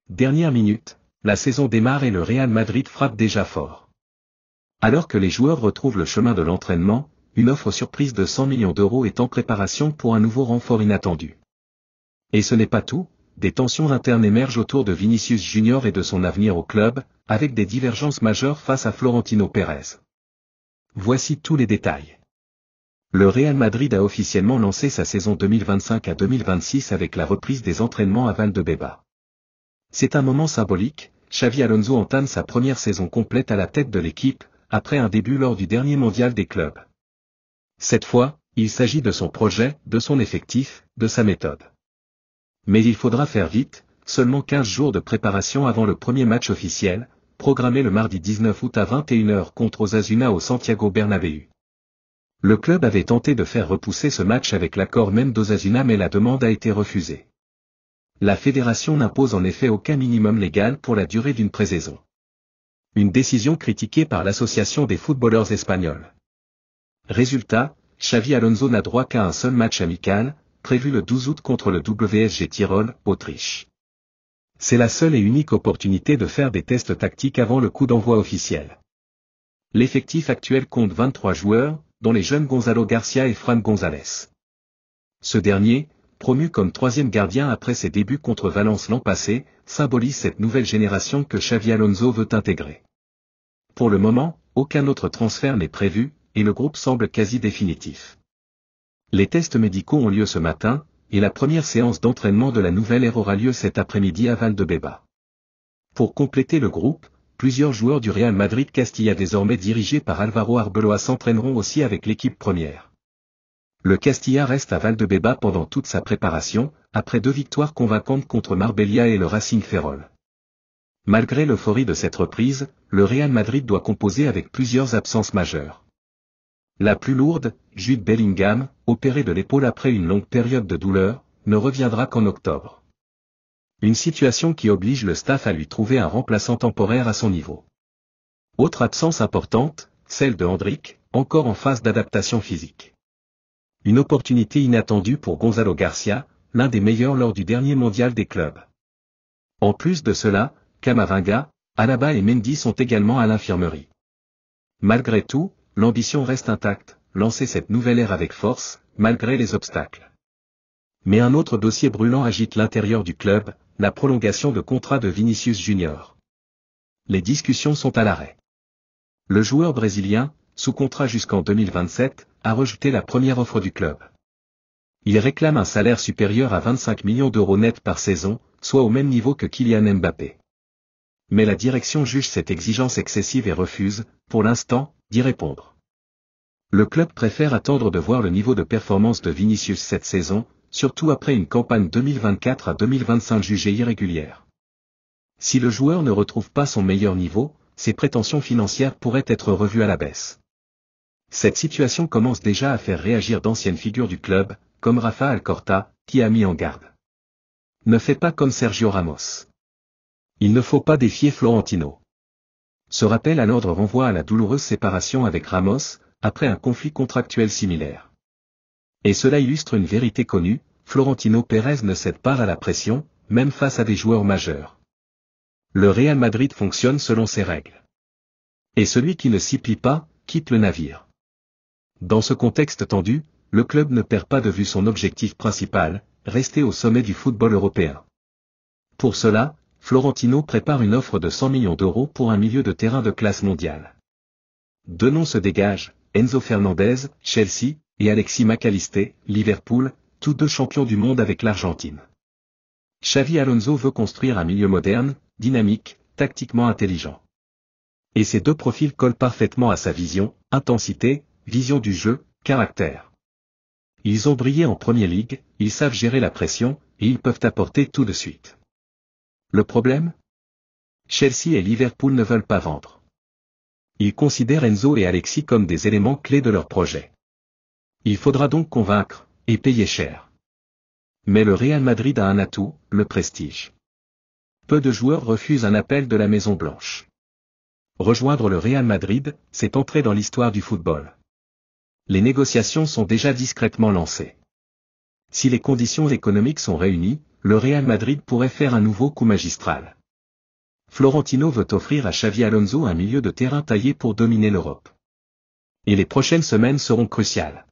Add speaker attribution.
Speaker 1: Dernière minute, la saison démarre et le Real Madrid frappe déjà fort. Alors que les joueurs retrouvent le chemin de l'entraînement, une offre surprise de 100 millions d'euros est en préparation pour un nouveau renfort inattendu. Et ce n'est pas tout, des tensions internes émergent autour de Vinicius Junior et de son avenir au club, avec des divergences majeures face à Florentino Pérez. Voici tous les détails. Le Real Madrid a officiellement lancé sa saison 2025 à 2026 avec la reprise des entraînements à Valdebebas. C'est un moment symbolique, Xavi Alonso entame sa première saison complète à la tête de l'équipe, après un début lors du dernier mondial des clubs. Cette fois, il s'agit de son projet, de son effectif, de sa méthode. Mais il faudra faire vite, seulement 15 jours de préparation avant le premier match officiel, programmé le mardi 19 août à 21h contre Osasuna au Santiago Bernabéu. Le club avait tenté de faire repousser ce match avec l'accord même d'Osasuna mais la demande a été refusée. La fédération n'impose en effet aucun minimum légal pour la durée d'une pré-saison. Une décision critiquée par l'association des footballeurs espagnols. Résultat, Xavi Alonso n'a droit qu'à un seul match amical, prévu le 12 août contre le WSG Tyrol, Autriche. C'est la seule et unique opportunité de faire des tests tactiques avant le coup d'envoi officiel. L'effectif actuel compte 23 joueurs, dont les jeunes Gonzalo Garcia et Fran González. Ce dernier, promu comme troisième gardien après ses débuts contre Valence l'an passé, symbolise cette nouvelle génération que Xavi Alonso veut intégrer. Pour le moment, aucun autre transfert n'est prévu, et le groupe semble quasi définitif. Les tests médicaux ont lieu ce matin, et la première séance d'entraînement de la nouvelle ère aura lieu cet après-midi à Valdebebas. Pour compléter le groupe, plusieurs joueurs du Real Madrid Castilla désormais dirigés par Álvaro Arbeloa s'entraîneront aussi avec l'équipe première. Le Castilla reste à Valdebebas pendant toute sa préparation, après 2 victoires convaincantes contre Marbella et le Racing Ferrol. Malgré l'euphorie de cette reprise, le Real Madrid doit composer avec plusieurs absences majeures. La plus lourde, Jude Bellingham, opéré de l'épaule après une longue période de douleur, ne reviendra qu'en octobre. Une situation qui oblige le staff à lui trouver un remplaçant temporaire à son niveau. Autre absence importante, celle de Hendrick, encore en phase d'adaptation physique. Une opportunité inattendue pour Gonzalo Garcia, l'un des meilleurs lors du dernier mondial des clubs. En plus de cela, Camavinga, Alaba et Mendy sont également à l'infirmerie. Malgré tout, l'ambition reste intacte, lancer cette nouvelle ère avec force, malgré les obstacles. Mais un autre dossier brûlant agite l'intérieur du club, la prolongation de contrat de Vinicius Junior. Les discussions sont à l'arrêt. Le joueur brésilien, sous contrat jusqu'en 2027, a rejeté la première offre du club. Il réclame un salaire supérieur à 25 millions d'euros net par saison, soit au même niveau que Kylian Mbappé. Mais la direction juge cette exigence excessive et refuse, pour l'instant, d'y répondre. Le club préfère attendre de voir le niveau de performance de Vinicius cette saison, surtout après une campagne 2024 à 2025 jugée irrégulière. Si le joueur ne retrouve pas son meilleur niveau, ses prétentions financières pourraient être revues à la baisse. Cette situation commence déjà à faire réagir d'anciennes figures du club, comme Rafa Alcorta, qui a mis en garde. Ne fais pas comme Sergio Ramos. Il ne faut pas défier Florentino. Ce rappel à l'ordre renvoie à la douloureuse séparation avec Ramos, après un conflit contractuel similaire. Et cela illustre une vérité connue, Florentino Pérez ne cède pas à la pression, même face à des joueurs majeurs. Le Real Madrid fonctionne selon ses règles. Et celui qui ne s'y plie pas, quitte le navire. Dans ce contexte tendu, le club ne perd pas de vue son objectif principal, rester au sommet du football européen. Pour cela, Florentino prépare une offre de 100 millions d'euros pour un milieu de terrain de classe mondiale. Deux noms se dégagent, Enzo Fernandez, Chelsea, et Alexis McAllister, Liverpool, tous deux champions du monde avec l'Argentine. Xavi Alonso veut construire un milieu moderne, dynamique, tactiquement intelligent. Et ces deux profils collent parfaitement à sa vision, intensité, vision du jeu, caractère. Ils ont brillé en Premier League, ils savent gérer la pression, et ils peuvent apporter tout de suite. Le problème ? Chelsea et Liverpool ne veulent pas vendre. Ils considèrent Enzo et Alexis comme des éléments clés de leur projet. Il faudra donc convaincre, et payer cher. Mais le Real Madrid a un atout, le prestige. Peu de joueurs refusent un appel de la Maison Blanche. Rejoindre le Real Madrid, c'est entrer dans l'histoire du football. Les négociations sont déjà discrètement lancées. Si les conditions économiques sont réunies, le Real Madrid pourrait faire un nouveau coup magistral. Florentino veut offrir à Xavi Alonso un milieu de terrain taillé pour dominer l'Europe. Et les prochaines semaines seront cruciales.